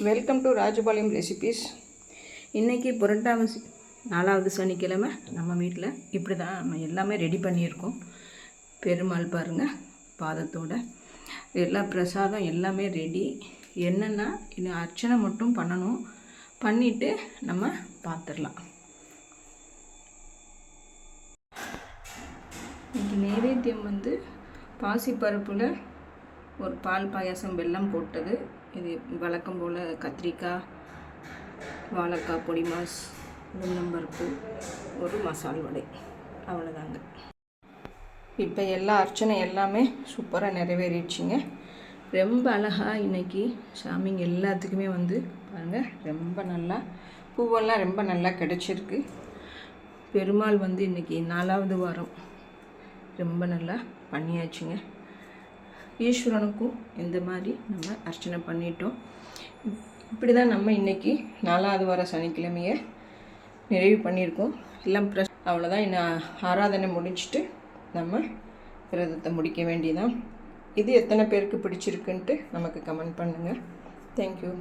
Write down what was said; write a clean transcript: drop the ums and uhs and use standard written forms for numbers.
Welcome to Rajapalayam recipes. இன்றைக்கி புரட்டாசி 4வது சனிக்கிழமை நம்ம வீட்டில் இப்படி தான் நம்ம எல்லாமே ரெடி பண்ணியிருக்கோம். பெருமாள் பாருங்கள் பாதத்தோட எல்லா பிரசாதம் எல்லாமே ரெடி. என்னென்னா இன்னும் அர்ச்சனை மட்டும் பண்ணணும். பண்ணிவிட்டு நம்ம பார்த்துடலாம். இன்றைக்கி நைவேத்தியம் பாசிப்பருப்பில் ஒரு பால் பாயாசம் வெல்லம் போட்டது. இது வழக்கம் போல் கத்திரிக்காய், வாழைக்காய், பொடி மாஸ், உளுந்தம்பருப்பு, ஒரு மசால் வடை, அவ்வளோதாங்க. இப்போ எல்லா அர்ச்சனை எல்லாமே சூப்பராக நிறைவேறிடுச்சிங்க. ரொம்ப அழகாக இன்றைக்கி சாமிங்க எல்லாத்துக்குமே பாருங்கள் ரொம்ப நல்லா பூவெல்லாம் ரொம்ப நல்லா கிடச்சிருக்கு. பெருமாள் இன்றைக்கி 4வது வாரம் ரொம்ப நல்லா பண்ணியாச்சுங்க. ஈஸ்வரனுக்கும் இந்த மாதிரி நம்ம அர்ச்சனை பண்ணிட்டோம். இப்படி தான் நம்ம இன்றைக்கி 4வது வார சனிக்கிழமையை நிறைவு பண்ணியிருக்கோம். எல்லாம் அவ்வளோதான். இன்னும் ஆராதனை முடிச்சுட்டு நம்ம விரதத்தை முடிக்க வேண்டியதான். இது எத்தனை பேருக்கு பிடிச்சிருக்குன்ட்டு நமக்கு கமெண்ட் பண்ணுங்கள். தேங்க்யூ.